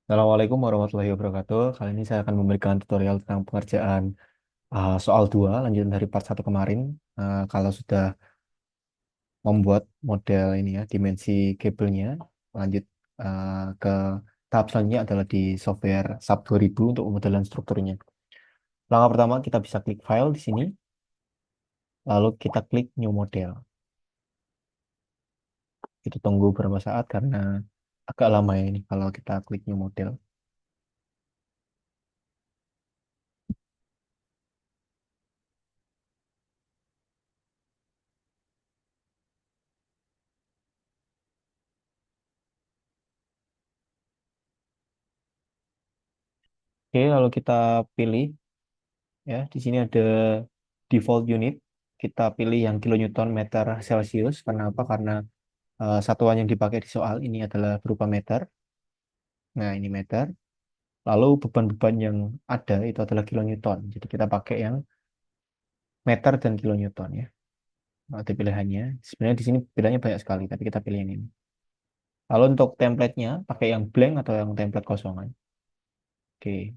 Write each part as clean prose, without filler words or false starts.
Assalamualaikum warahmatullahi wabarakatuh. Kali ini saya akan memberikan tutorial tentang pengerjaan soal 2, lanjutan dari part 1 kemarin. Kalau sudah membuat model ini ya, dimensi kabelnya, lanjut ke tahap selanjutnya adalah di software SAP 2000 untuk pemodelan strukturnya. Langkah pertama kita bisa klik file di sini, lalu kita klik new model. Kita tunggu beberapa saat karena agak lama ya ini kalau kita klik new model. Oke, lalu kita pilih. Ya, di sini ada default unit. Kita pilih yang kilonewton meter Celsius. Karena apa? Karena satuan yang dipakai di soal ini adalah berupa meter. Nah, ini meter. Lalu beban-beban yang ada itu adalah kilonewton. Jadi kita pakai yang meter dan kilonewton ya. Nah, itu pilihannya. Sebenarnya di sini pilihannya banyak sekali, tapi kita pilih yang ini. Lalu untuk template-nya pakai yang blank atau yang template kosongan. Oke.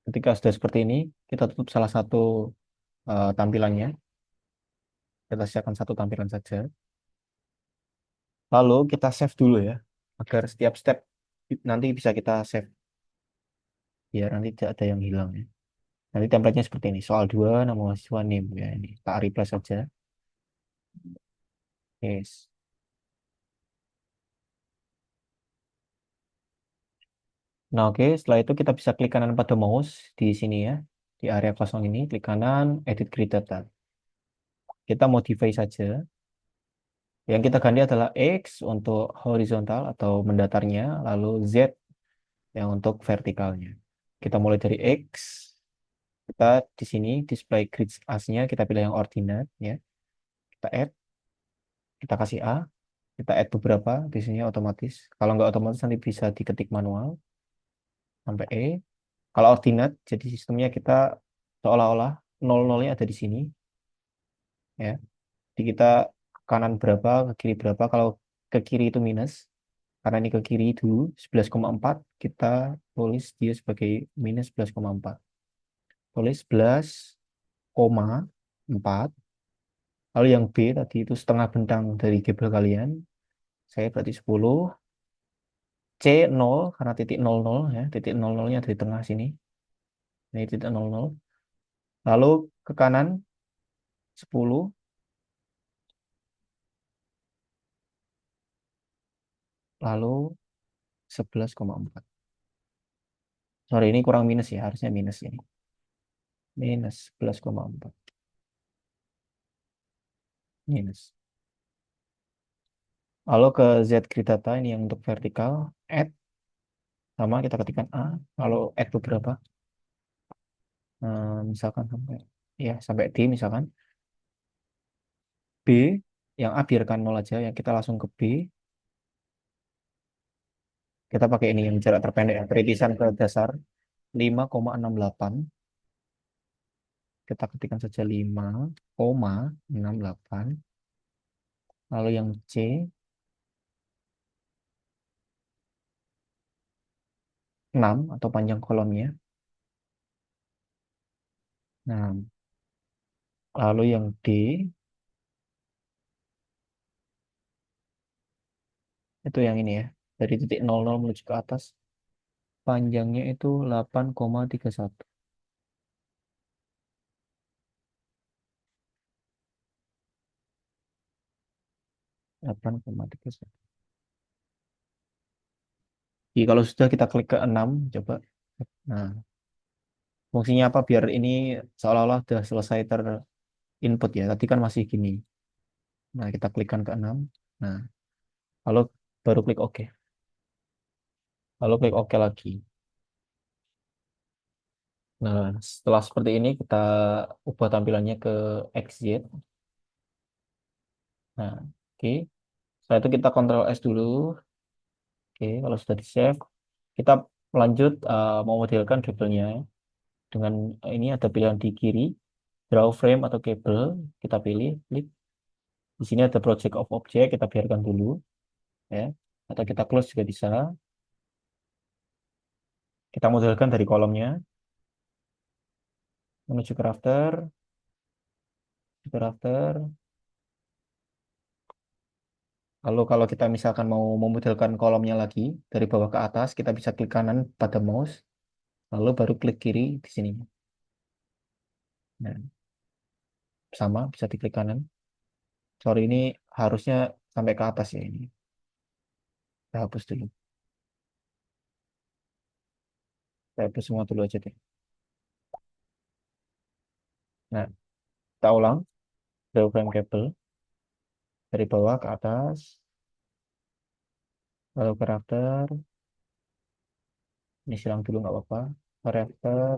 Ketika sudah seperti ini, kita tutup salah satu tampilannya. Kita siapkan satu tampilan saja. Lalu kita save dulu ya, agar setiap step nanti bisa kita save, biar nanti tidak ada yang hilang ya. Nanti template-nya seperti ini, soal 2 nama mahasiswa name ya, ini tak replace saja. Yes. Nah oke, setelah itu kita bisa klik kanan pada mouse di sini ya, di area kosong ini, klik kanan, edit grid data. Kita modify saja. Yang kita ganti adalah X untuk horizontal atau mendatarnya, lalu Z yang untuk vertikalnya. Kita mulai dari X. Kita di sini display grid as-nya kita pilih yang ordinate ya. Kita add, kita kasih A, kita add beberapa di sini otomatis. Kalau nggak otomatis nanti bisa diketik manual sampai E. Kalau ordinate jadi sistemnya kita seolah-olah nol-nolnya ada di sini ya. Jadi kita ke kanan berapa, ke kiri berapa. Kalau ke kiri itu minus, karena ini ke kiri dulu 11,4, kita tulis dia sebagai minus 11,4. Tulis 11,4. Lalu yang B tadi itu setengah bentang dari kabel kalian. Saya berarti 10. C 0 karena titik 00 ya. Titik 00-nya dari tengah sini. Ini titik 00. Lalu ke kanan 10. Lalu 11,4. Sorry, ini kurang minus ya. Harusnya minus ini. Minus 11,4. Minus. Lalu ke Z grid data ini yang untuk vertikal. Add. Sama kita ketikkan A. Lalu add beberapa. Misalkan sampai ya sampai D misalkan. B yang A biarkan 0 aja ya, kita langsung ke B. Kita pakai ini yang jarak terpendek ya, peritisan ke dasar 5,68. Kita ketikkan saja 5,68. Lalu yang C 6 atau panjang kolomnya. Nah, lalu yang D itu yang ini ya. Dari titik 00 menuju ke atas, panjangnya itu 8,31. 8,31. Jadi kalau sudah kita klik ke 6, coba. Nah, fungsinya apa biar ini seolah-olah sudah selesai terinput ya. Tadi kan masih gini. Nah, kita klikkan ke 6. Nah, lalu baru klik OK. Lalu klik OK lagi. Nah, setelah seperti ini kita ubah tampilannya ke XZ. Nah, oke. Setelah itu kita Ctrl S dulu. Oke, kalau sudah di-save, kita lanjut memodelkan kabelnya. Dengan ini ada pilihan di kiri, draw frame atau kabel. Kita pilih, klik. Di sini ada project of object, kita biarkan dulu. Ya. Atau kita close juga bisa. Kita modelkan dari kolomnya, menuju ke rafter, ke rafter. Lalu kalau kita misalkan mau memodelkan kolomnya lagi, dari bawah ke atas, kita bisa klik kanan pada mouse, lalu baru klik kiri di sini. Nah, sama, bisa diklik kanan. Sorry, ini harusnya sampai ke atas ya ini. Kita hapus dulu. Kita hapus semua dulu aja deh. Nah, kita ulang. Draw frame cable. Dari bawah ke atas, lalu ke rafter. Ini silang dulu nggak apa-apa. Ke rafter,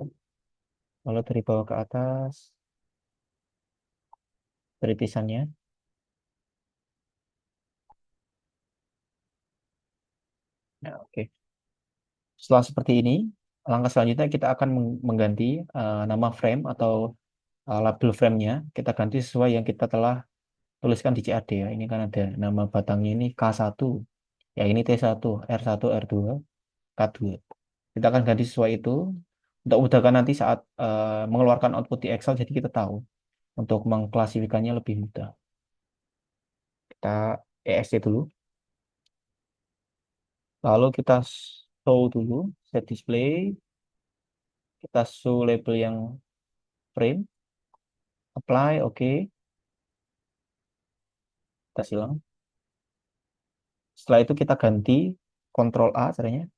lalu dari bawah ke atas, teritisannya. Nah, oke. Setelah seperti ini, langkah selanjutnya kita akan mengganti nama frame atau label frame-nya. Kita ganti sesuai yang kita telah tuliskan di CAD ya. Ini kan ada nama batangnya ini K1. Ya ini T1, R1, R2, K2. Kita akan ganti sesuai itu untuk memudahkan nanti saat mengeluarkan output di Excel, jadi kita tahu untuk mengklasifikasinya lebih mudah. Kita ESC dulu. Lalu kita show dulu, set display. Kita show label yang frame, apply, oke. Kita silang. Setelah itu kita ganti Ctrl A caranya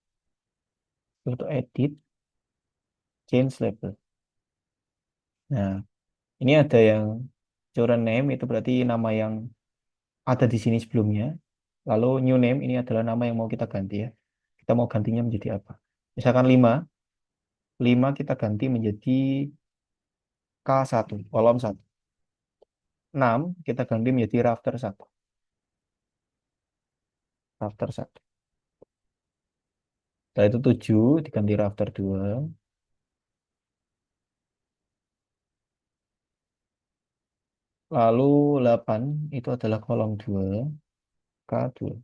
untuk edit, change label. Nah, ini ada yang current name, itu berarti nama yang ada di sini sebelumnya. Lalu new name ini adalah nama yang mau kita ganti ya. Kita mau gantinya menjadi apa? Misalkan 5, 5 kita ganti menjadi K1, kolom 1. 6 kita ganti menjadi rafter 1. Rafter 1. Setelah itu 7 diganti rafter 2. Lalu 8 itu adalah kolom 2, K2.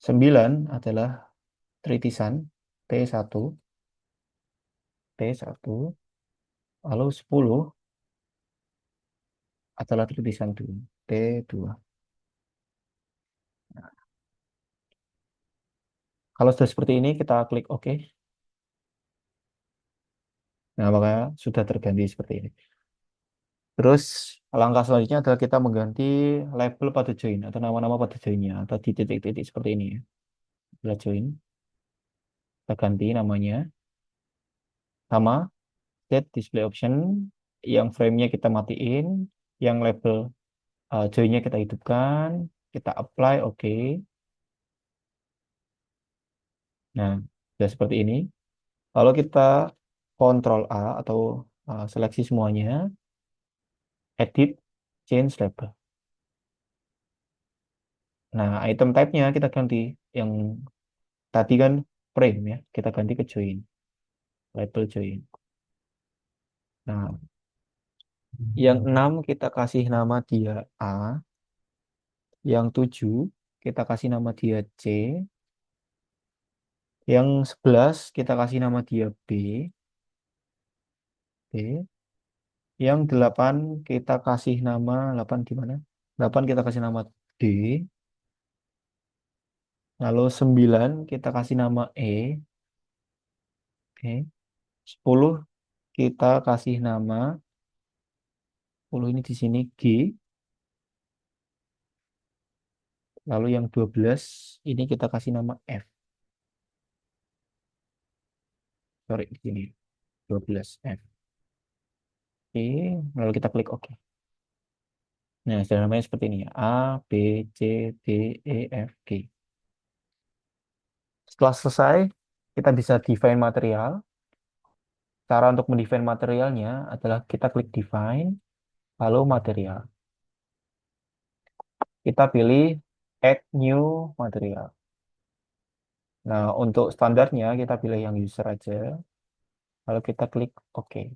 9 adalah tritisan T1, T1. Lalu 10 adalah tritisan 2, T2. Nah, kalau sudah seperti ini kita klik OK. Nah, maka sudah terganti seperti ini. Terus langkah selanjutnya adalah kita mengganti label pada join atau nama-nama pada joinnya atau di titik-titik seperti ini ya. Adalah join, kita ganti namanya sama set display option, yang frame-nya kita matiin, yang label join-nya kita hidupkan, kita apply oke. Nah, sudah seperti ini. Lalu kita Ctrl A atau seleksi semuanya, edit, change label. Nah, item type-nya kita ganti. Yang tadi kan frame ya, kita ganti ke join, label join. Nah, yang 6 kita kasih nama dia A, yang 7 kita kasih nama dia C, yang 11 kita kasih nama dia B, B. Yang 8 kita kasih nama, 8 di mana? 8 kita kasih nama D, lalu 9 kita kasih nama E. 10 kita kasih nama, 10 ini di sini G, lalu yang 12 ini kita kasih nama F. Sorry, di sini 12 F. Oke, lalu kita klik OK. Nah, sudah namanya seperti ini ya. A, B, C, D, E, F, G. Setelah selesai, kita bisa define material. Cara untuk mendefine materialnya adalah kita klik define, lalu material. Kita pilih add new material. Nah, untuk standarnya kita pilih yang user aja. Lalu kita klik OK.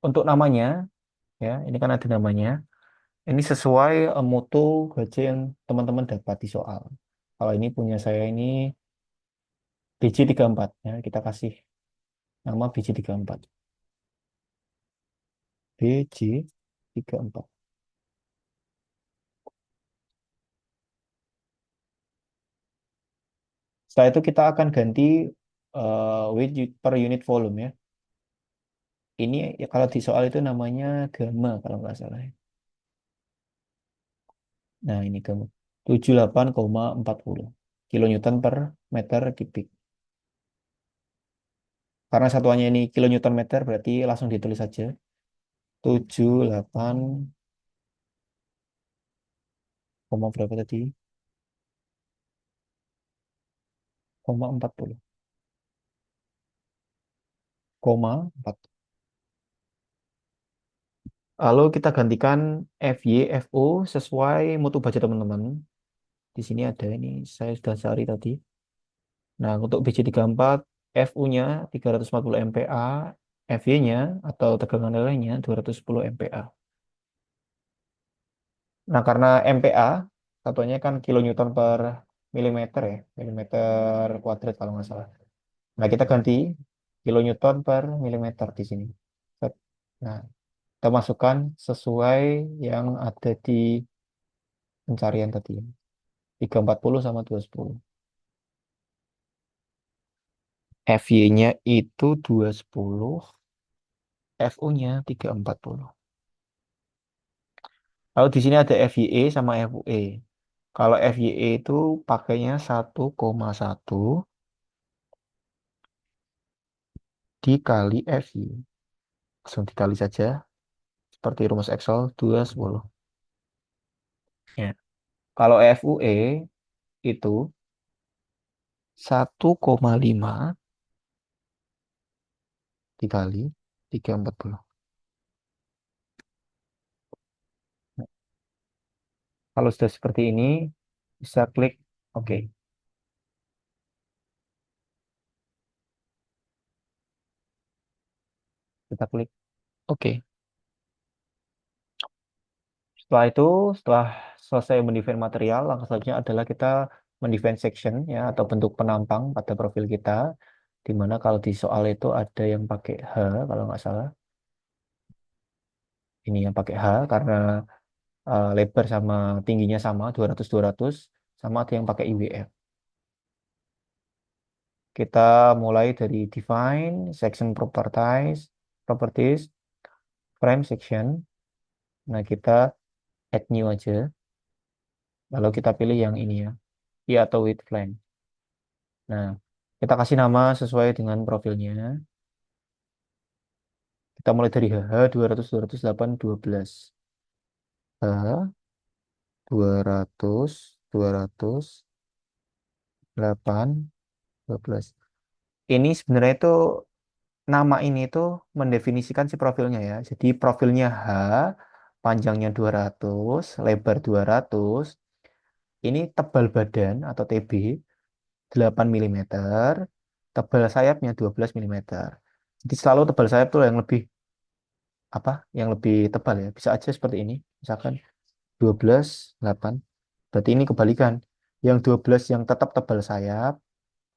Untuk namanya, ya, ini kan ada namanya. Ini sesuai mutu gaji yang teman-teman dapat di soal. Kalau ini punya saya ini BJ34 ya, kita kasih nama BJ34. BJ34. Setelah itu kita akan ganti weight per unit volume ya. Ini ya, kalau di soal itu namanya gamma kalau nggak salah ya. Nah, ini gamma. 78,40 kilonewton per meter kubik. Karena satuannya ini kilonewton meter, berarti langsung ditulis saja. 78, koma berapa tadi? Koma 40. Koma 4. Lalu kita gantikan FY, FO sesuai mutu baja teman-teman. Di sini ada ini, saya sudah cari tadi. Nah, untuk BJ34, FU-nya 340 MPa, FY-nya atau tegangan lelehnya 210 MPa. Nah, karena MPa, satuannya kan kilonewton per milimeter ya, milimeter kuadrat kalau nggak salah. Nah, kita ganti kilonewton per milimeter di sini. Set. Nah, kita masukkan sesuai yang ada di pencarian tadi. 340 sama 210. FY-nya itu 210, FU-nya 340. Lalu di sini ada FYE sama FUE. Kalau FYE itu pakainya 1,1 dikali FY. Langsung dikali saja. Seperti rumus Excel 210. Ya. Kalau FUE itu 1,5 dikali 340. Nah, kalau sudah seperti ini, bisa klik OK. Kita klik OK. Setelah itu, setelah selesai mendefine material, langkah selanjutnya adalah kita mendefine section ya atau bentuk penampang pada profil kita. Di mana kalau di soal itu ada yang pakai H kalau nggak salah. Ini yang pakai H karena lebar sama tingginya sama 200-200, sama ada yang pakai IWF. Kita mulai dari define, section properties, frame section. Nah, kita add new aja. Lalu kita pilih yang ini ya, I atau with flank. Nah, kita kasih nama sesuai dengan profilnya. Kita mulai dari HH 200, 208, 12. H 200, 208, 12. Ini sebenarnya itu nama ini itu mendefinisikan si profilnya ya. Jadi profilnya H, panjangnya 200, lebar 200. Ini tebal badan atau TB 8 milimeter, tebal sayapnya 12 milimeter. Jadi selalu tebal sayap tuh yang lebih apa? Yang lebih tebal ya. Bisa aja seperti ini. Misalkan 12, 8. Berarti ini kebalikan. Yang 12 yang tetap tebal sayap,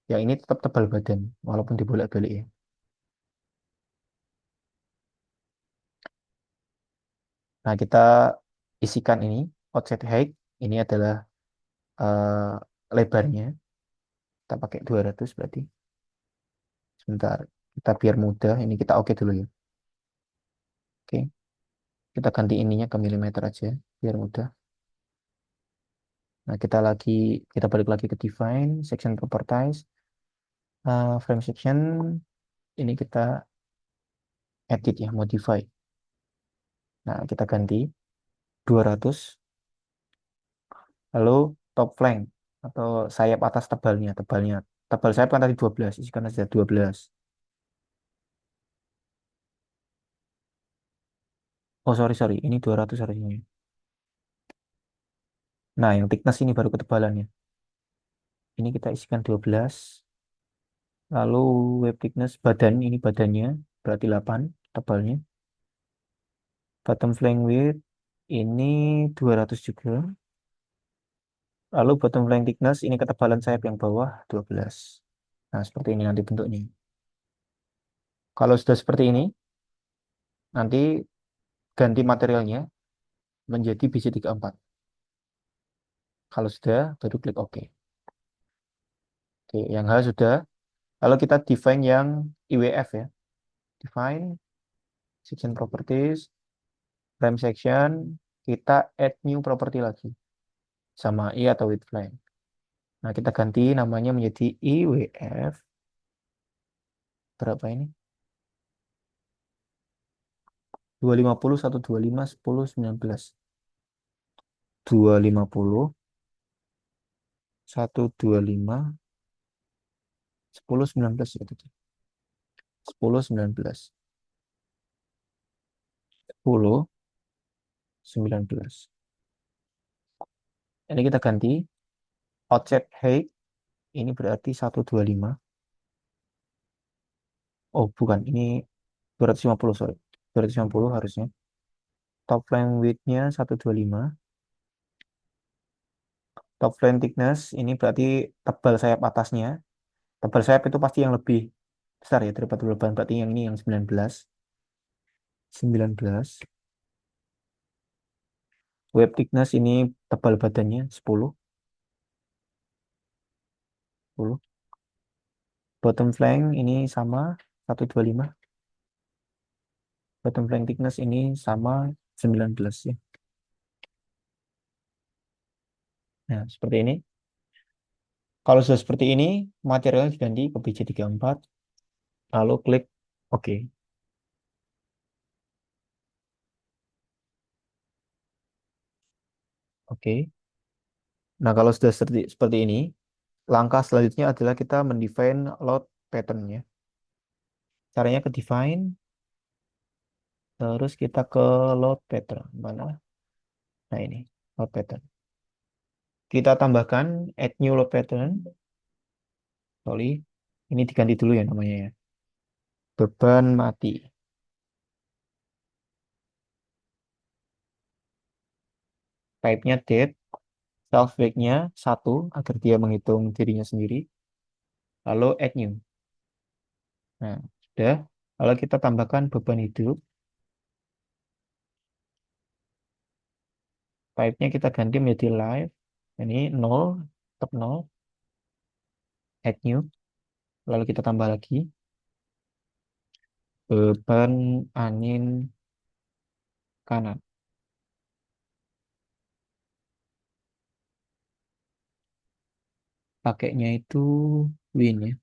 yang ini tetap tebal badan walaupun dibolak-balik ya. Nah, kita isikan ini outside height. Ini adalah lebarnya. Kita pakai 200 berarti. Sebentar. Kita biar mudah. Ini kita oke dulu ya. Oke. Kita ganti ininya ke milimeter aja biar mudah. Nah, kita balik lagi ke define, section properties, frame section. Ini kita edit ya, modify. Nah, kita ganti 200. Lalu top flank atau sayap atas tebalnya. Tebal sayap kan tadi 12, isikan saja 12. Oh, sorry, sorry. Ini 200 harusnya. Nah, yang thickness ini baru ketebalannya. Ini kita isikan 12. Lalu web thickness badan, ini badannya berarti 8 tebalnya. Bottom flank width ini 200 juga. Lalu bottom flank thickness ini ketebalan sayap yang bawah 12. Nah, seperti ini nanti bentuknya. Kalau sudah seperti ini, nanti ganti materialnya menjadi BC34. Kalau sudah, baru klik OK. Oke, yang H sudah. Lalu kita define yang IWF ya. Define section properties, frame section, kita add new property lagi. Sama I atau with flag. Nah, kita ganti namanya menjadi IWF. Berapa ini? 250, 125, 10, 19. 250, 125, 10, 19 ya tadi. 10, 19. 10, 19. Ini kita ganti object height. Ini berarti 125. Oh, bukan. Ini 250, sorry. 250 harusnya. Top line width-nya 125. Top line thickness ini berarti tebal sayap atasnya. Tebal sayap itu pasti yang lebih besar ya daripada beban. Berarti yang ini yang 19. 19. Web thickness ini tebal badannya 10. 10. Bottom flank ini sama 125. Bottom flank thickness ini sama 19 ya. Nah, seperti ini. Kalau sudah seperti ini, materialnya diganti ke BC34. Lalu klik OK. Oke. Nah, kalau sudah seperti ini, langkah selanjutnya adalah kita mendefine load pattern ya. Caranya ke define, terus kita ke load pattern. Mana? Nah, ini load pattern. Kita tambahkan add new load pattern. Sorry, ini diganti dulu ya namanya ya. Beban mati. Type-nya date, self weight-nya 1 agar dia menghitung dirinya sendiri. Lalu add new. Nah, sudah. Lalu kita tambahkan beban hidup. Type-nya kita ganti menjadi live. Ini 0, tetap 0. Add new. Lalu kita tambah lagi beban angin kanan. Pakainya itu win ya.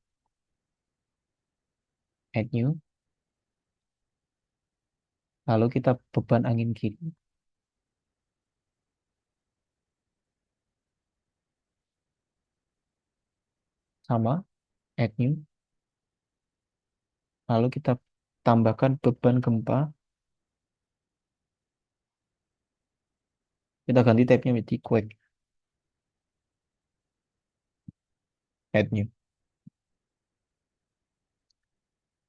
Add new. Lalu kita beban angin kiri sama add new. Lalu kita tambahkan beban gempa. Kita ganti type-nya menjadi quake. Add new.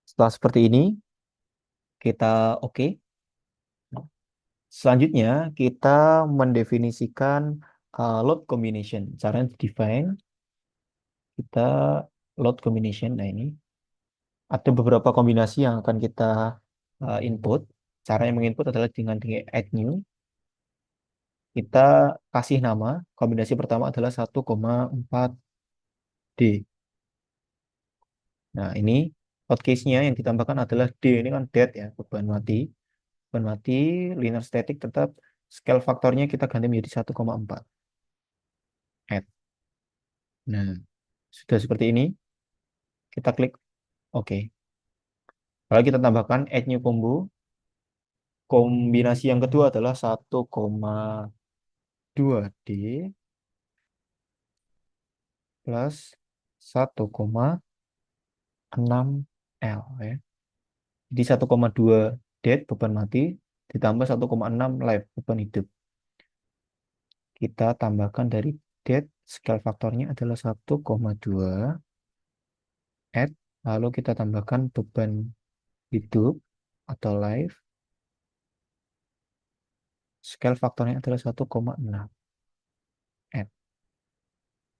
Setelah seperti ini, kita oke. Selanjutnya, kita mendefinisikan load combination. Caranya define, kita load combination. Nah, ini ada beberapa kombinasi yang akan kita input. Cara yang menginput adalah dengan add new. Kita kasih nama. Kombinasi pertama adalah 1,4D. Nah, ini hot case-nya yang ditambahkan adalah D. Ini kan dead ya, beban mati. Beban mati, linear static tetap scale faktornya kita ganti menjadi 1,4. Add. Nah, sudah seperti ini, kita klik OK. Lalu kita tambahkan add new combo. Kombinasi yang kedua adalah 1,2D plus 1,6L ya. Jadi 1,2 dead beban mati ditambah 1,6 live beban hidup. Kita tambahkan dari dead scale faktornya adalah 1,2 add, lalu kita tambahkan beban hidup atau live, scale faktornya adalah 1,6 add.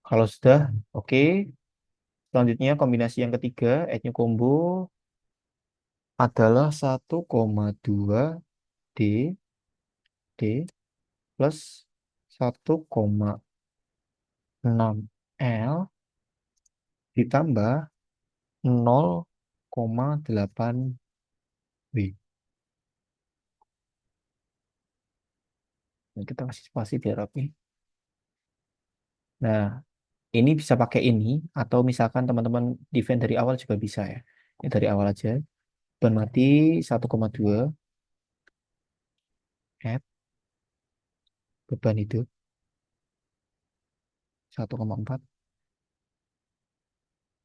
Kalau sudah oke, Selanjutnya kombinasi yang ketiga, add new combo adalah 1,2 D D plus 1,6 L ditambah 0,8 W. Nah, kita kasih spasi biar rapi. Nah, ini bisa pakai ini atau misalkan teman-teman define dari awal juga bisa ya. Ini dari awal aja. Beban mati 1,2 add beban hidup 1,4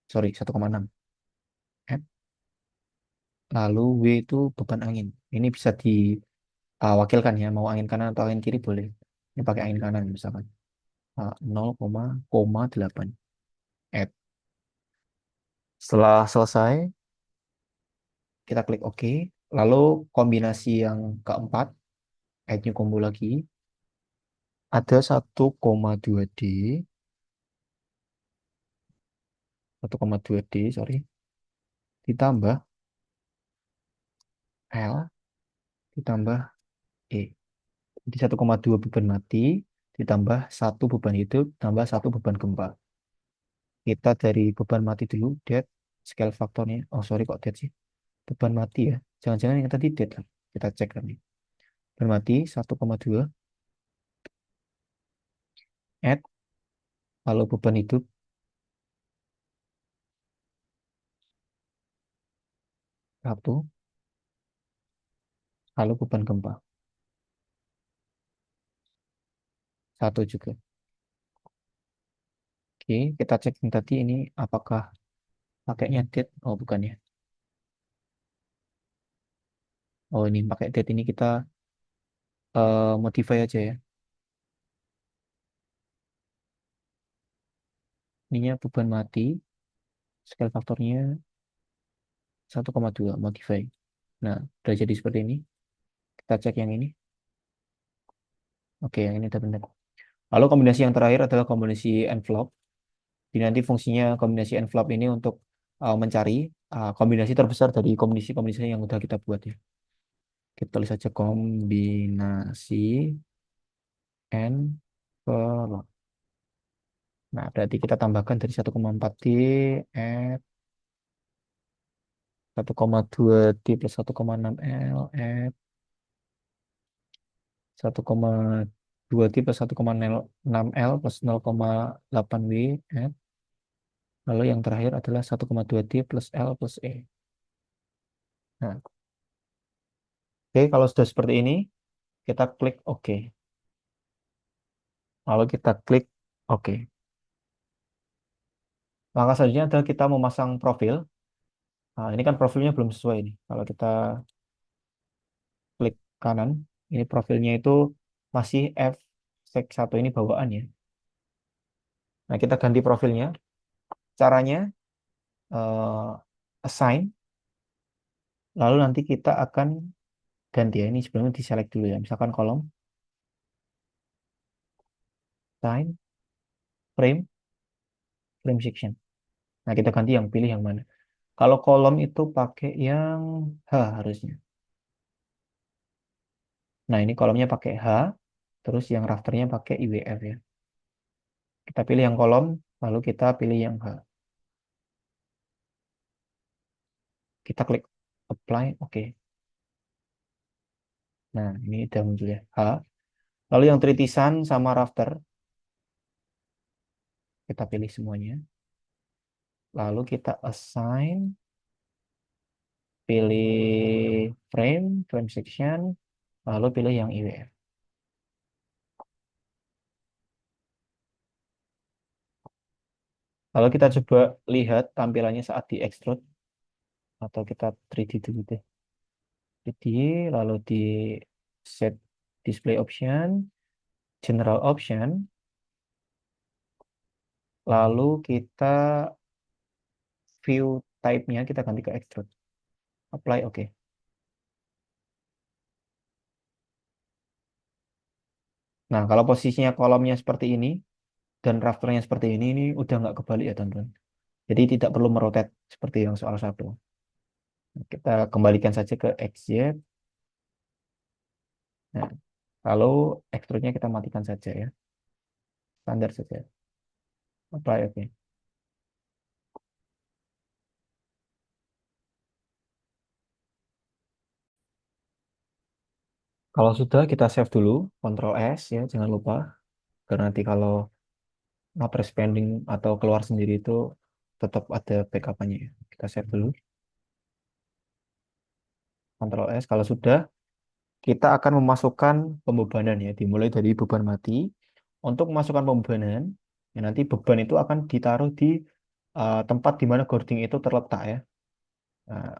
sorry 1,6 add lalu W itu beban angin. Ini bisa diwakilkan ya, mau angin kanan atau angin kiri boleh. Ini pakai angin kanan misalkan. 0,8 add. Setelah selesai, kita klik OK. Lalu kombinasi yang keempat, add new combo lagi. Ada 1,2 D, 1,2 D, sorry, ditambah L, ditambah E. Jadi 1,2 beban mati, ditambah satu beban hidup, tambah satu beban gempa. Kita dari beban mati dulu, dead, scale faktornya. Oh, sorry kok dead sih. Beban mati ya. Jangan-jangan yang tadi dead kan. Kita cek kan nih. Beban mati 1,2, add, lalu beban hidup 1, lalu beban gempa 1 juga. Oke, kita cek yang tadi ini apakah pakainya dead? Oh, bukan ya. Oh, ini pakai dead ini kita modify aja ya. Ininya beban mati, scale faktornya 1,2 modify. Nah, udah jadi seperti ini. Kita cek yang ini. Oke, yang ini udah benar. Lalu kombinasi yang terakhir adalah kombinasi envelope. Jadi nanti fungsinya kombinasi envelope ini untuk mencari kombinasi terbesar dari kombinasi-kombinasi yang udah kita buat ya. Kita tulis saja kombinasi envelope. Nah, berarti kita tambahkan dari 1,4D, add 1,2D plus 1,6 L, add 1,2D plus 1,6 L plus 0,8 W, add. Lalu yang terakhir adalah 1,2D plus L plus E. Nah, oke, kalau sudah seperti ini, kita klik OK. Lalu kita klik OK. Langkah selanjutnya adalah kita memasang profil. Nah, ini kan profilnya belum sesuai nih. Kalau kita klik kanan, ini profilnya itu masih F1 ini bawaan ya. Nah, kita ganti profilnya. Caranya assign, lalu nanti kita akan ganti ya. Ini sebelumnya diselect dulu ya. Misalkan kolom, time, frame, frame section. Nah, kita ganti yang pilih yang mana. Kalau kolom itu pakai yang H harusnya. Nah, ini kolomnya pakai H, terus yang rafternya pakai IWF ya. Kita pilih yang kolom, lalu kita pilih yang H. Kita klik apply, oke. Nah, ini udah muncul ya, H. Lalu yang tritisan sama rafter, kita pilih semuanya. Lalu kita assign, pilih frame, frame section, lalu pilih yang IWF. Lalu kita coba lihat tampilannya saat di extrude, atau kita 3D dulu deh. 3D, lalu di set display option, general option, lalu kita view type-nya kita ganti ke extrude. Apply, oke. Nah, kalau posisinya kolomnya seperti ini dan rafternya seperti ini udah nggak kebalik ya, teman-teman. Jadi tidak perlu merotate seperti yang soal satu. Kita kembalikan saja ke XZ. Nah, kalau extrude-nya kita matikan saja ya. Standar saja. Apply, oke. Kalau sudah kita save dulu, Ctrl S ya, jangan lupa. Karena nanti kalau not responding atau keluar sendiri itu tetap ada backup-nya ya. Kita save dulu, Ctrl S. Kalau sudah, kita akan memasukkan pembebanan ya, dimulai dari beban mati. Untuk memasukkan pembebanan, ya nanti beban itu akan ditaruh di tempat di mana gording itu terletak ya. Nah,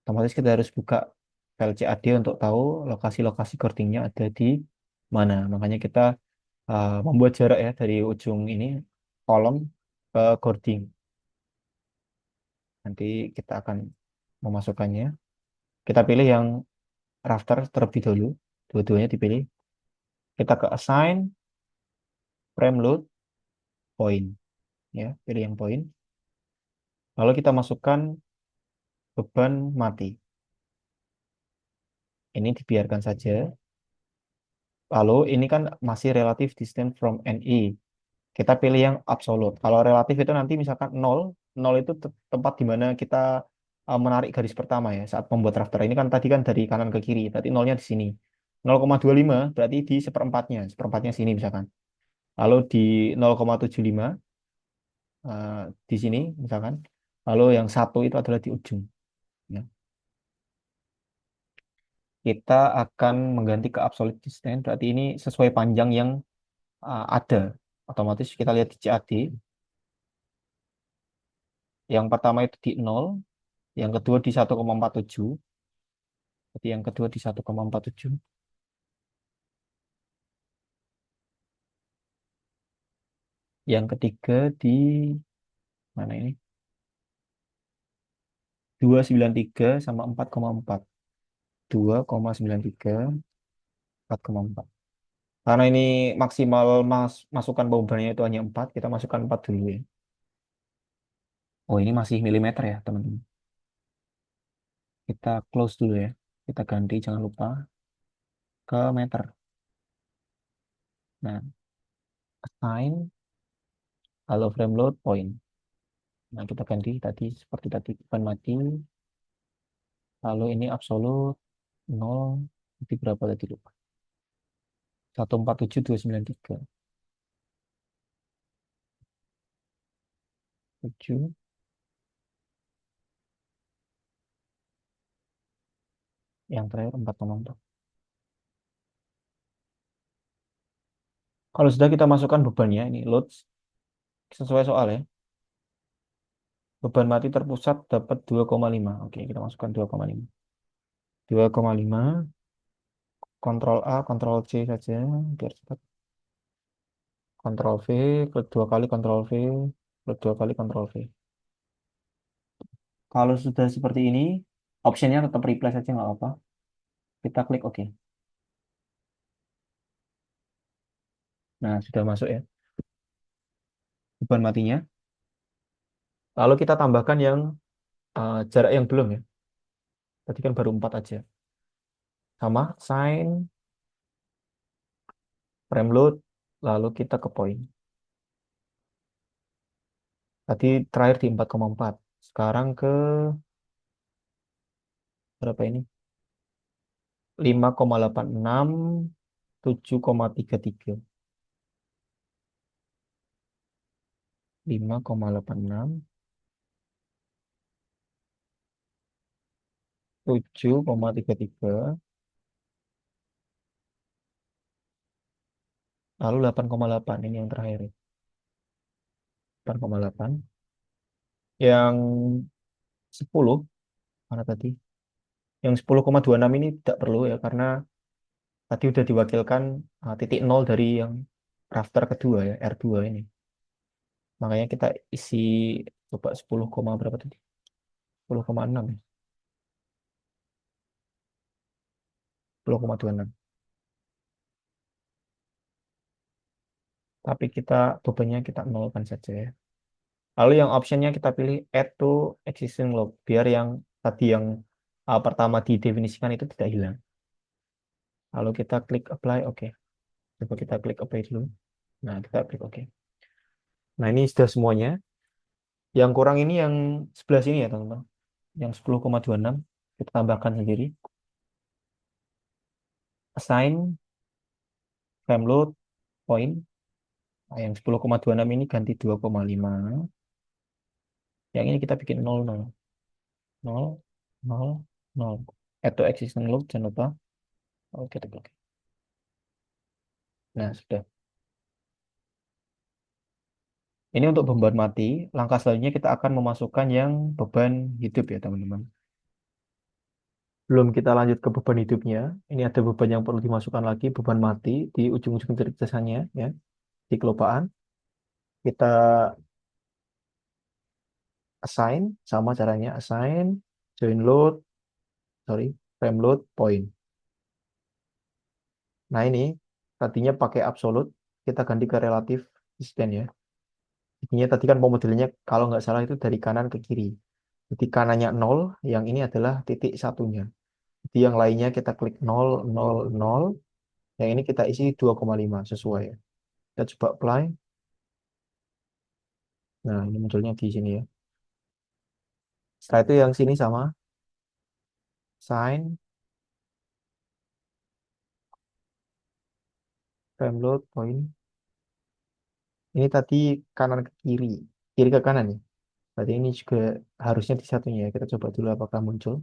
otomatis kita harus buka file CAD untuk tahu lokasi-lokasi gordingnya ada di mana. Makanya kita membuat jarak ya dari ujung ini kolom ke gording. Nanti kita akan memasukkannya. Kita pilih yang rafter terlebih dahulu. Dua-duanya dipilih. Kita ke assign, frame load, point. Ya, pilih yang point. Lalu kita masukkan beban mati. Ini dibiarkan saja. Lalu ini kan masih relative distance from NE. Kita pilih yang absolute. Kalau relatif itu nanti misalkan nol, nol itu tempat di mana kita menarik garis pertama ya saat membuat rafter. Ini kan tadi kan dari kanan ke kiri, berarti nolnya di sini. 0,25 berarti di seperempatnya, seperempatnya sini misalkan. Lalu di 0,75 eh, di sini misalkan. Lalu yang satu itu adalah di ujung. Ya. Kita akan mengganti ke absolute distance, berarti ini sesuai panjang yang ada. Otomatis kita lihat di CAD, yang pertama itu di nol, yang kedua di 1,47. Jadi yang kedua di 1,47, yang ketiga di mana ini? 2,93 sama 4,4. 2,93, 4,4. Karena ini maksimal masukan bebannya itu hanya 4, kita masukkan 4 dulu ya. Oh, ini masih milimeter ya, teman-teman. Kita close dulu ya. Kita ganti, jangan lupa ke meter. Nah, assign, halo frame load, point. Nah, kita ganti tadi seperti tadi beban mati. Lalu ini absolute 0, nanti berapa tadi lupa. 147,293. 7, yang terakhir 4,4. Kalau sudah kita masukkan bebannya, ini loads, sesuai soal ya. Beban mati terpusat dapat 2,5. Oke, kita masukkan 2,5. 2,5, Ctrl A, Ctrl C saja, biar cepat. Ctrl V, klik dua kali Ctrl V, klik dua kali Ctrl V. Kalau sudah seperti ini, optionnya tetap replace saja nggak apa-apa. Kita klik OK. Nah, sudah masuk ya beban matinya. Lalu kita tambahkan yang jarak yang belum ya. Tadi kan baru 4 aja. Sama, sign, frame load, lalu kita ke point. Tadi terakhir di 4,4. Sekarang ke berapa ini? 5,86, 7,33. 5,86, 7,33, lalu 8,8. Ini yang terakhir ya. 8,8. Yang 10, mana tadi? Yang 10,26 ini tidak perlu ya, karena tadi udah diwakilkan titik nol dari yang rafter kedua ya, R2 ini. Makanya kita isi coba 10, berapa tadi? 10,6 ya. 10,26. Tapi kita bebannya kita nolkan saja ya. Lalu yang optionnya kita pilih add to existing loop, biar yang tadi yang pertama didefinisikan itu tidak hilang. Lalu kita klik apply, oke. Coba kita klik apply dulu. Nah, kita klik oke. Nah, ini sudah semuanya. Yang kurang ini yang sebelah sini ya, teman-teman. Yang 10,26 kita tambahkan sendiri. Assign frame load point. Nah, yang 10,26 ini ganti 2,5. Yang ini kita bikin 0, 0. 0, 0, 0. Add to existing loop, jangan lupa. Oke, oke. Nah, sudah. Ini untuk beban mati. Langkah selanjutnya kita akan memasukkan yang beban hidup ya, teman-teman. Belum kita lanjut ke beban hidupnya. Ini ada beban yang perlu dimasukkan lagi, beban mati di ujung-ujung ceritanya ya, di kelopaan. Kita assign, sama caranya assign, join load, sorry, frame load point. Nah ini tadinya pakai absolute, kita ganti ke relatif distance ya. Intinya tadi kan pemodelannya kalau nggak salah itu dari kanan ke kiri. Jadi kanannya 0, yang ini adalah titik satunya. Jadi yang lainnya kita klik 0, 0, 0. Yang ini kita isi 2,5 sesuai ya. Kita coba apply. Nah, ini munculnya di sini ya. Setelah itu yang sini sama. Sign, frame load, point. Ini tadi kanan ke kiri. Kiri ke kanan ya. Berarti ini juga harusnya di satunya ya. Kita coba dulu apakah muncul.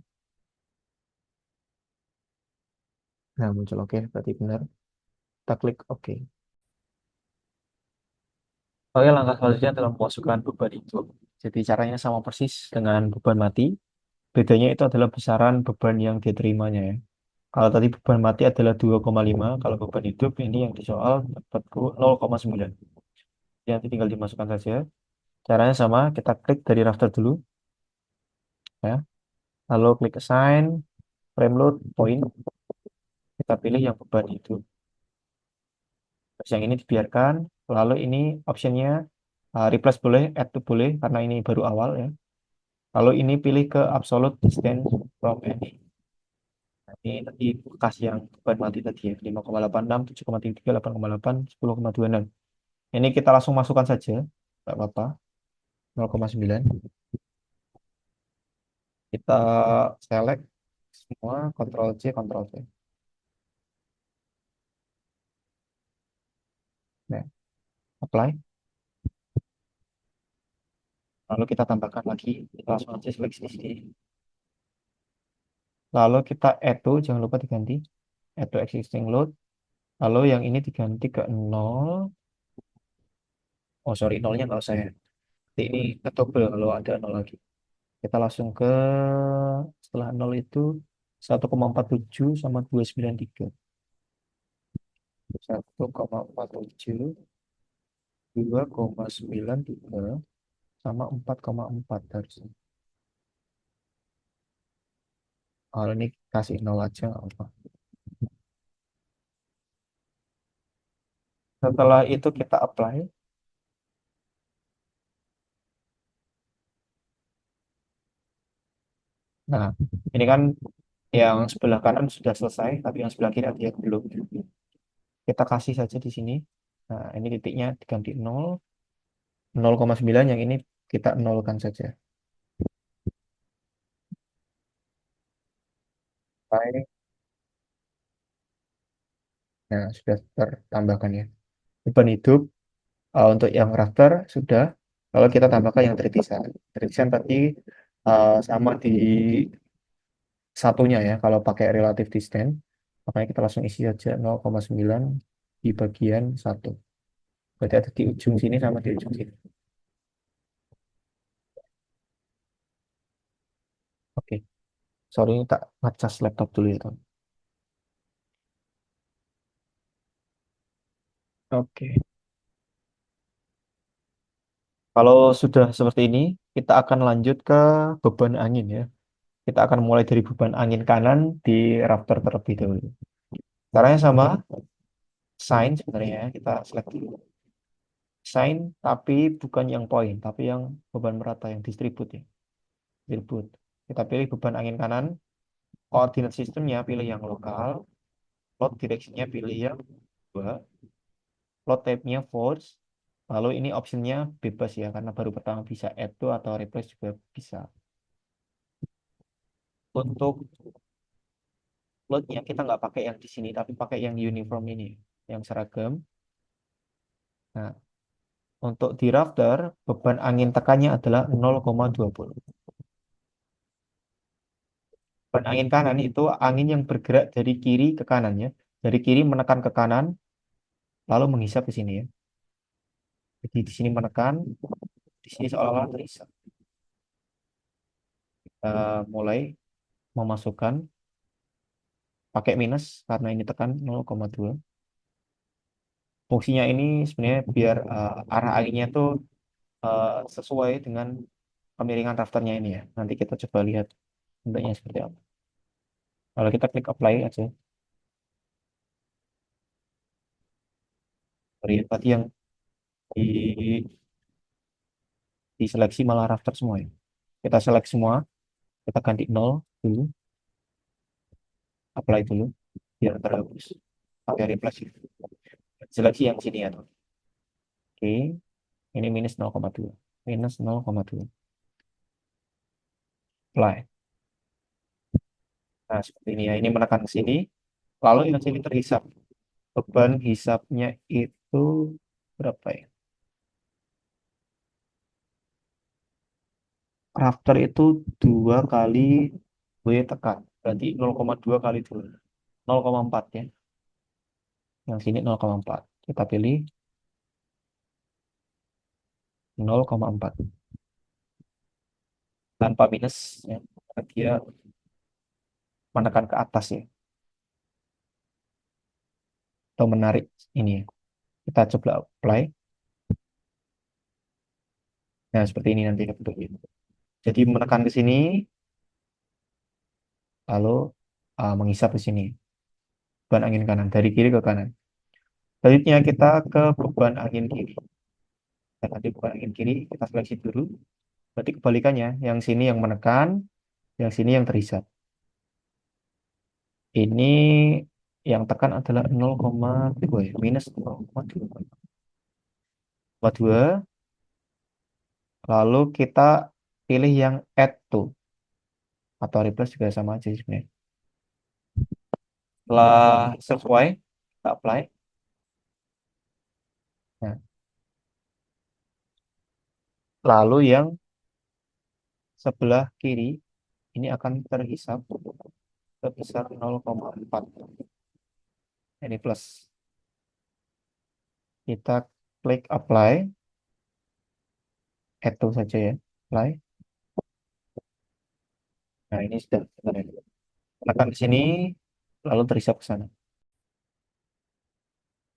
Nah, muncul oke. Berarti benar. Kita klik oke. Oke, langkah selanjutnya adalah memasukkan beban itu. Jadi caranya sama persis dengan beban mati. Bedanya itu adalah besaran beban yang diterimanya ya. Kalau tadi beban mati adalah 2,5, kalau beban hidup ini yang di soal dapat 0,9. Nanti tinggal dimasukkan saja. Caranya sama, kita klik dari raster dulu ya. Lalu klik assign, frame load, point. Kita pilih yang beban itu. Terus yang ini dibiarkan. Lalu ini optionnya replace boleh, add to boleh karena ini baru awal ya. Lalu ini pilih ke absolute distance from any. Nah, ini tadi bekas yang beban mati tadi ya. 5,86, 7,33, 8,8, 10,26. Ini kita langsung masukkan saja. Tidak apa-apa. 0,9. Kita select semua, Ctrl C, Ctrl V. Nah, apply. Lalu kita tambahkan lagi. Kita langsung aja seleksi di sini. Lalu kita add to, jangan lupa diganti. Add to existing load. Lalu yang ini diganti ke 0. Oh, sorry, nolnya nggak usah ya. Jadi ini ke double kalau ada 0 lagi. Kita langsung ke setelah 0 itu 1,47 sama 293. 1,47, 2,93 sama 4,4 harusnya. Kalau ini kasih 0 aja nggak apa. Setelah itu kita apply. Nah, ini kan yang sebelah kanan sudah selesai, tapi yang sebelah kiri ada yang belum. Kita kasih saja di sini. Nah, ini titiknya diganti 0, 0,9 yang ini kita nolkan saja. Baik. Nah, sudah tertambahkan ya. Beban hidup untuk yang rafter sudah. Kalau kita tambahkan yang tritisan. Tritisan tadi sama di satunya ya. Kalau pakai relative distance, makanya kita langsung isi saja 0,9 di bagian satu. Berarti ada di ujung sini sama di ujung sini. Oke, sorry ini tak ngecas laptop dulu ya, Tom. Oke. Kalau sudah seperti ini, kita akan lanjut ke beban angin ya. Kita akan mulai dari beban angin kanan di rafter terlebih dahulu. Caranya sama, sign sebenarnya ya. Kita select dulu. Sign tapi bukan yang point, tapi yang beban merata, yang distribute ya. Distribute. Kita pilih beban angin kanan, koordinat sistemnya pilih yang lokal, load direksinya pilih yang dua, load type-nya force, lalu ini optionnya bebas ya, karena baru pertama bisa add to atau replace juga bisa. Untuk load-nya kita nggak pakai yang di sini, tapi pakai yang uniform ini, yang seragam. Nah, untuk di rafter, beban angin tekannya adalah 0,20. Beban angin kanan itu angin yang bergerak dari kiri ke kanan ya. Dari kiri menekan ke kanan, lalu menghisap ke sini ya. Jadi di sini menekan, di sini seolah-olah terhisap. Mulai memasukkan, pakai minus karena ini tekan 0,2. Fungsinya ini sebenarnya biar arah anginnya tuh sesuai dengan kemiringan rafternya ini ya. Nanti kita coba lihat bentuknya seperti apa. Kalau kita klik apply aja, lihat tadi yang di, diseleksi malah rafter semua ya. Kita select semua, kita ganti 0 dulu, apply dulu, biar terhapus. Pakai replace. Seleksi yang sini ya. Oke, ini minus 0,2. Minus 0,2. Apply. Nah, seperti ini ya. Ini menekan ke sini, lalu yang sini terhisap. Beban hisapnya itu berapa ya? Rafter itu 2 kali W tekan. Berarti 0,2 kali 2. 0,4 ya. Yang sini 0,4. Kita pilih 0,4. Tanpa minus ya. Dia menekan ke atas ya. Atau menarik ini ya. Kita coba apply. Nah, seperti ini nanti bentuknya. Jadi menekan ke sini, lalu menghisap ke sini. Beban angin kanan. Dari kiri ke kanan. Selanjutnya kita ke beban angin kiri. Dan nanti beban angin kiri, kita seleksi dulu. Berarti kebalikannya. Yang sini yang menekan, yang sini yang terhisap. Ini yang tekan adalah 0,2 ya. Minus 0,2. Lalu kita pilih yang add to. Atau replace juga sama aja sih sebenarnya. Setelah sesuai, kita apply. Nah, lalu yang sebelah kiri ini akan terhisap sebesar 0,4. Ini plus. Kita klik apply, add to saja ya. Apply. Nah, ini sudah sebenarnya. Tekan di sini, lalu terhisap ke sana.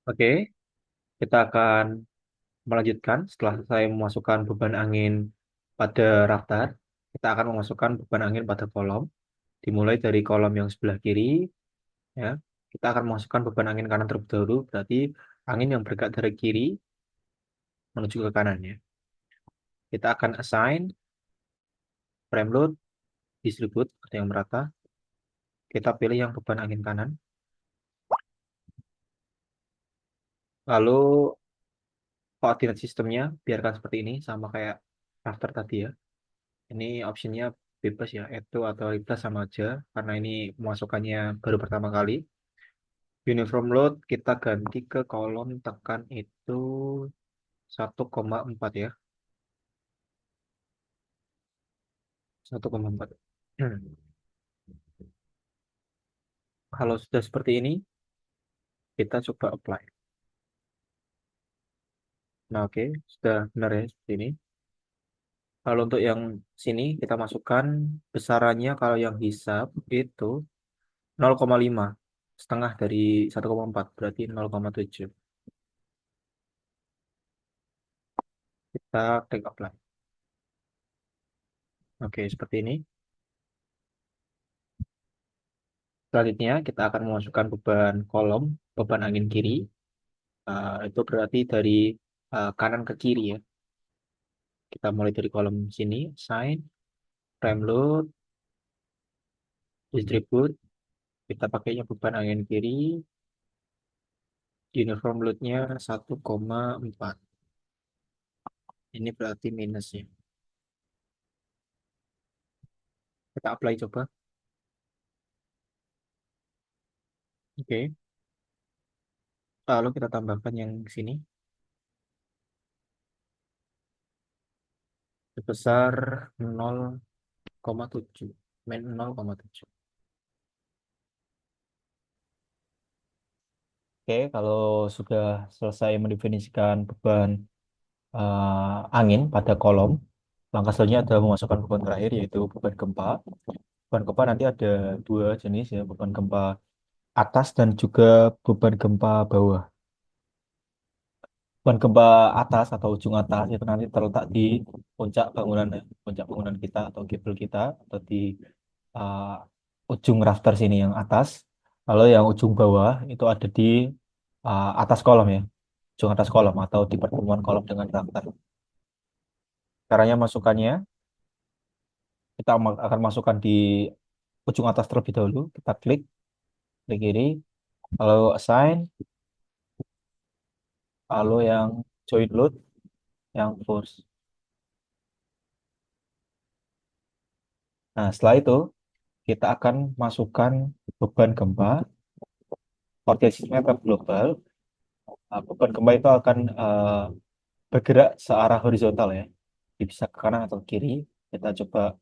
Oke, kita akan melanjutkan setelah saya memasukkan beban angin pada rafter. Kita akan memasukkan beban angin pada kolom. Dimulai dari kolom yang sebelah kiri, ya. Kita akan memasukkan beban angin kanan terlebih dahulu. Berarti angin yang bergerak dari kiri menuju ke kanan ya. Kita akan assign frame load, distribute atau yang merata. Kita pilih yang beban angin kanan. Lalu koordinat sistemnya biarkan seperti ini sama kayak rafter tadi ya. Ini optionnya bebas ya, add to atau replace sama aja karena ini pemasukannya baru pertama kali. Uniform load kita ganti ke kolom tekan itu 1,4 ya. 1,4. Kalau sudah seperti ini, kita coba apply. Nah, oke, sudah benar ya seperti ini. Kalau untuk yang sini kita masukkan besarannya kalau yang hisap itu 0,5, setengah dari 1,4 berarti 0,7. Kita klik apply. Oke, seperti ini. Selanjutnya kita akan memasukkan beban kolom, beban angin kiri. Itu berarti dari kanan ke kiri ya. Kita mulai dari kolom sini, assign, frame load, distribute. Kita pakainya beban angin kiri, uniform load-nya 1,4. Ini berarti minus ya. Kita apply coba. Oke. Lalu kita tambahkan yang sini sebesar 0,7. Min 0,7. Oke, kalau sudah selesai mendefinisikan beban angin pada kolom, langkah selanjutnya adalah memasukkan beban terakhir yaitu beban gempa. Beban gempa nanti ada dua jenis ya, beban gempa atas dan juga beban gempa bawah. Beban gempa atas atau ujung atas itu nanti terletak di puncak bangunan ya, puncak bangunan kita atau gable kita atau di ujung rafter sini yang atas. Lalu yang ujung bawah itu ada di atas kolom ya, ujung atas kolom atau di pertemuan kolom dengan rafter. Caranya masukkannya, kita akan masukkan di ujung atas terlebih dahulu. Kita klik kiri, lalu assign, lalu yang join load, yang force. Nah, setelah itu kita akan masukkan beban gempa, coordinate map global. Beban gempa itu akan bergerak searah horizontal ya. Jadi bisa ke kanan atau ke kiri. Kita coba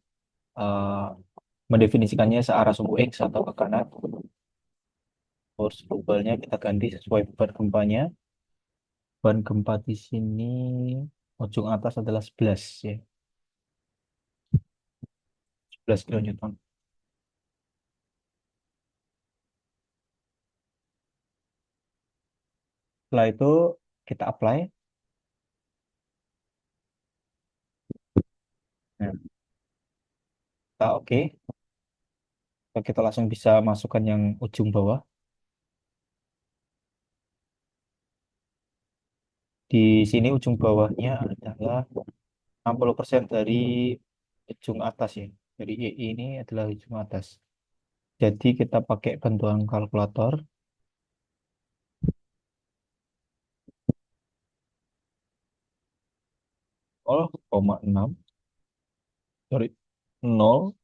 uh, mendefinisikannya searah sumbu X atau ke kanan. Force globalnya kita ganti sesuai beban gempanya. Beban gempa di sini ujung atas adalah 11 ya. 11 kilonewton. Setelah itu kita apply. Nah, kita oke. Kita langsung bisa masukkan yang ujung bawah. Di sini ujung bawahnya adalah 60% dari ujung atas ya. Jadi EI ini adalah ujung atas. Jadi kita pakai bantuan kalkulator. 0,6, sorry, 0,6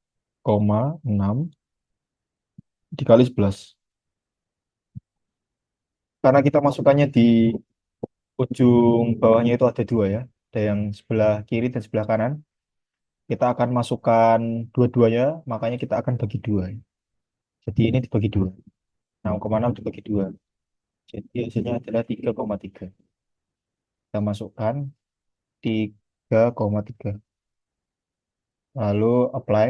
dikali 11. Karena kita masukkannya di ujung bawahnya itu ada dua ya. Ada yang sebelah kiri dan sebelah kanan. Kita akan masukkan dua-duanya, makanya kita akan bagi dua. Jadi ini dibagi dua. 6,6 dibagi dua. Jadi hasilnya adalah 3,3. Kita masukkan 3,3. Lalu apply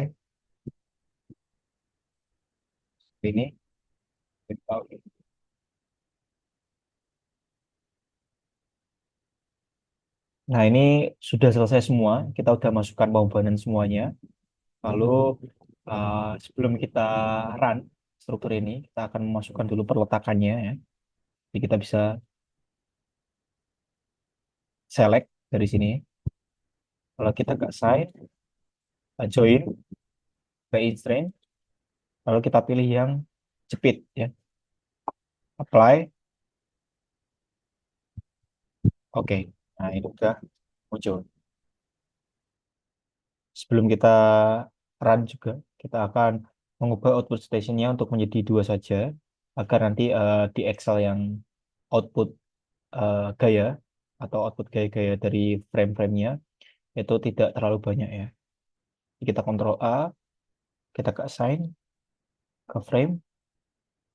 ini. Nah, ini sudah selesai semua. Kita udah masukkan komponen semuanya. Lalu sebelum kita run struktur ini, kita akan memasukkan dulu perletakannya ya. Jadi kita bisa select dari sini. Kalau kita ke side, join, ke strength, lalu kita pilih yang jepit ya. Apply. Oke. Nah, ini udah muncul. Sebelum kita run juga, kita akan mengubah output stationnya untuk menjadi dua saja, agar nanti di Excel yang output gaya atau output gaya-gaya dari frame-framenya itu tidak terlalu banyak ya. Jadi kita Ctrl A, kita ke assign, ke frame,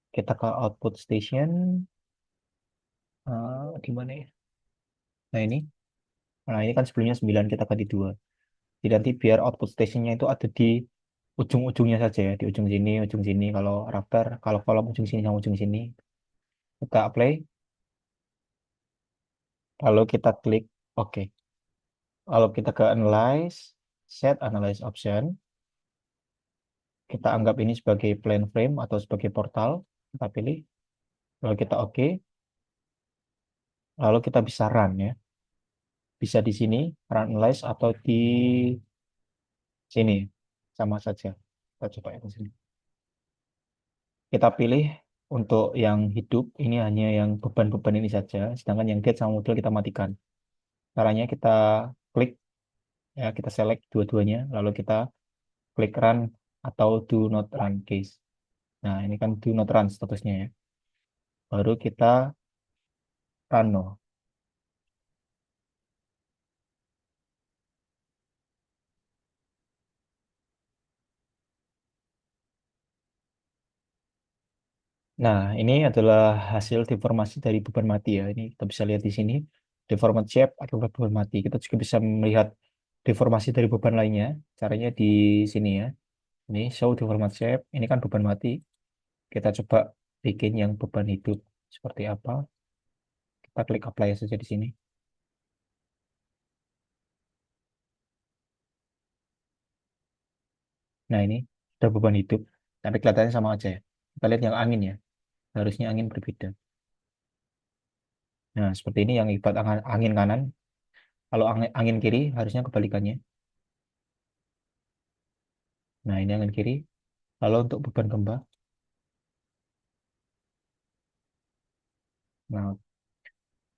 kita ke output station, di mana ya? Nah ini, ini kan sebelumnya 9 kita ganti 2. Jadi nanti biar output stationnya itu ada di ujung-ujungnya saja ya, di ujung sini kalau router, kalau kolom ujung sini sama ujung sini. Kita apply, lalu kita klik OK. Lalu kita ke analyze, set analyze option. Kita anggap ini sebagai plane frame atau sebagai portal. Kita pilih, lalu kita OK. Lalu kita bisa run ya. bisa di sini, run analyze atau di sini. Sama saja. Kita coba yang sini. Kita pilih untuk yang hidup, ini hanya yang beban-beban ini saja. Sedangkan yang dead sama model kita matikan. Caranya kita klik, ya kita select dua-duanya, lalu kita klik run atau do not run case. Nah, ini kan do not run statusnya ya. Baru kita run no. Nah, ini adalah hasil deformasi dari beban mati ya. Ini kita bisa lihat di sini. Deformed shape akibat beban mati. Kita juga bisa melihat deformasi dari beban lainnya. Caranya di sini ya. Ini show deformed shape. Ini kan beban mati. Kita coba bikin yang beban hidup seperti apa. Kita klik apply saja di sini. Nah, ini sudah beban hidup. Tapi kelihatannya sama aja ya. Kita lihat yang angin ya. Harusnya angin berbeda. Nah, seperti ini yang akibat angin kanan. Kalau angin kiri harusnya kebalikannya. Nah, ini angin kiri. Lalu untuk beban gempa. Nah,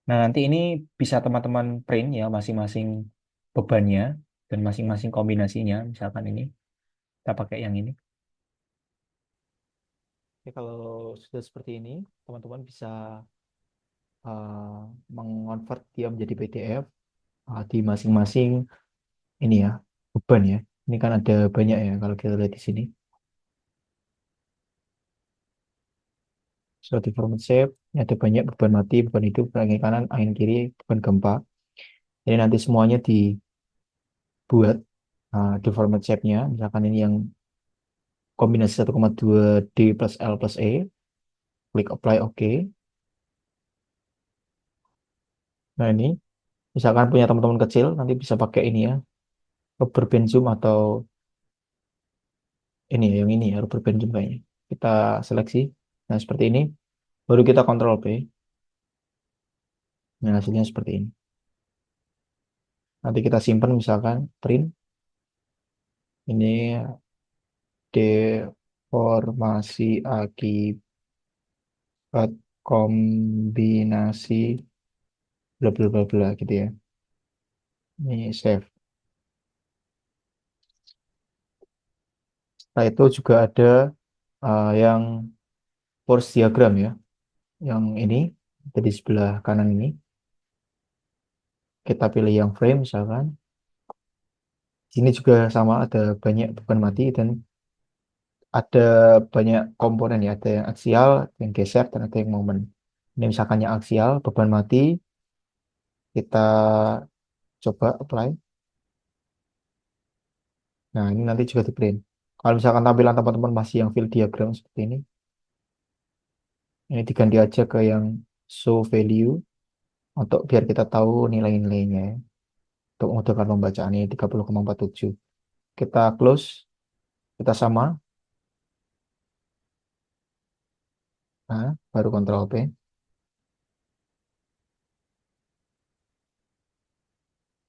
nah, nanti ini bisa teman-teman print ya masing-masing bebannya dan masing-masing kombinasinya. Misalkan ini kita pakai yang ini. Oke, kalau sudah seperti ini, teman-teman bisa mengonvert dia menjadi PDF di masing-masing ini ya beban ya. Ini kan ada banyak ya kalau kita lihat di sini. So, deformed shape, ini ada banyak beban mati, beban hidup, angin kanan, angin kiri, beban gempa. Jadi nanti semuanya dibuat deformed shape-nya. Misalkan ini yang kombinasi 1,2 D plus L plus E. Klik apply OK. Nah ini, misalkan punya teman-teman kecil, nanti bisa pakai ini ya, rubber band zoom atau ini ya, yang ini ya, rubber band zoom kayaknya. Kita seleksi. Nah seperti ini, baru kita kontrol P. Nah hasilnya seperti ini. Nanti kita simpan misalkan print. Ini deformasi akibat kombinasi bla bla bla bla gitu ya. Ini save. Nah itu juga ada yang force diagram ya. Yang ini jadi sebelah kanan ini. Kita pilih yang frame misalkan. Sini juga sama ada banyak beban mati dan ada banyak komponen ya. Ada yang aksial, yang geser, dan ada yang momen. Ini misalkan yang aksial, beban mati, kita coba apply. Nah, ini nanti juga di print. Kalau misalkan tampilan teman-teman masih yang field diagram seperti ini diganti aja ke yang show value untuk biar kita tahu nilai-nilainya ya. Untuk memudahkan pembacaan ini 30,47. Kita close, kita sama, nah, baru Ctrl P,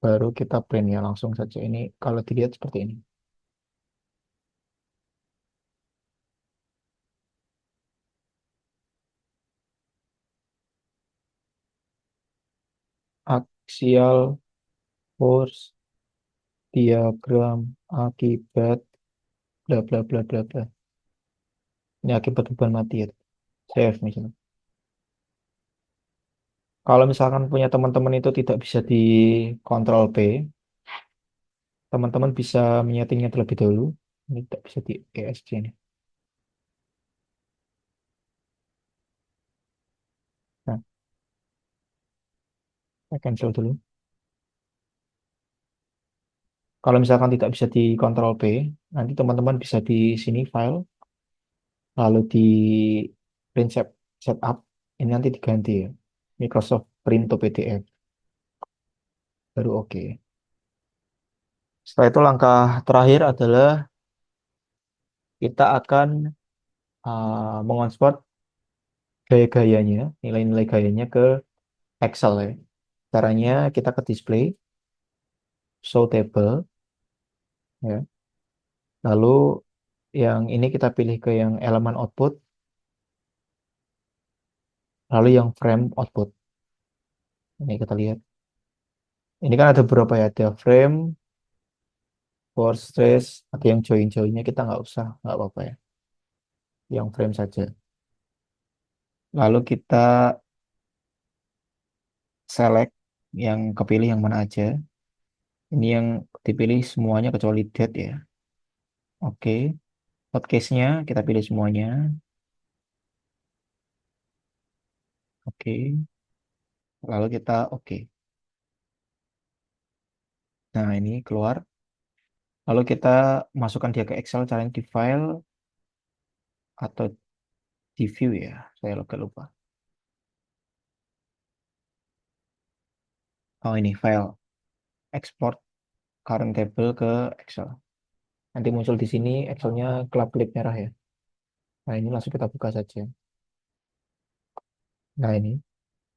baru kita print ya langsung saja. Ini kalau dilihat seperti ini. Axial force diagram akibat bla bla bla bla bla. Ini akibat beban mati ya. Save misalnya. Kalau misalkan punya teman-teman itu tidak bisa di Ctrl P, teman-teman bisa menyetingnya terlebih dahulu. Ini tidak bisa di ESC ini. Nah, saya cancel dulu. Kalau misalkan tidak bisa di Ctrl P, nanti teman-teman bisa di sini file, lalu di print setup, ini nanti diganti ya. Microsoft Print to PDF, baru oke. Setelah itu langkah terakhir adalah kita akan mengekspor gaya-gayanya, nilai-nilai gayanya ke Excel ya. Caranya kita ke display, show table, ya. Lalu yang ini kita pilih ke yang elemen output, lalu yang frame output. Ini kita lihat. Ini kan ada beberapa ya, ada frame, force trace, ada yang join-joinnya kita nggak usah, nggak apa-apa ya. Yang frame saja. Lalu kita select yang kepilih yang mana aja. Ini yang dipilih semuanya kecuali date ya. Oke. Hotcase-nya kita pilih semuanya. Oke. Lalu kita oke. Nah, ini keluar. Lalu kita masukkan dia ke Excel, caranya di file atau di view ya. Saya agak lupa. Oh, ini file. Export current table ke Excel. Nanti muncul di sini Excelnya kelap-kelip merah ya. Nah, ini langsung kita buka saja. Nah, ini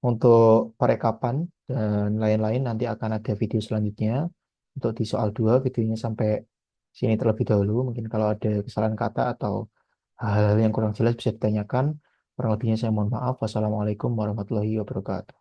untuk perekapan dan lain-lain nanti akan ada video selanjutnya. Untuk di soal 2 videonya sampai sini terlebih dahulu. Mungkin kalau ada kesalahan kata atau hal-hal yang kurang jelas bisa ditanyakan. Kurang lebihnya saya mohon maaf. Wassalamualaikum warahmatullahi wabarakatuh.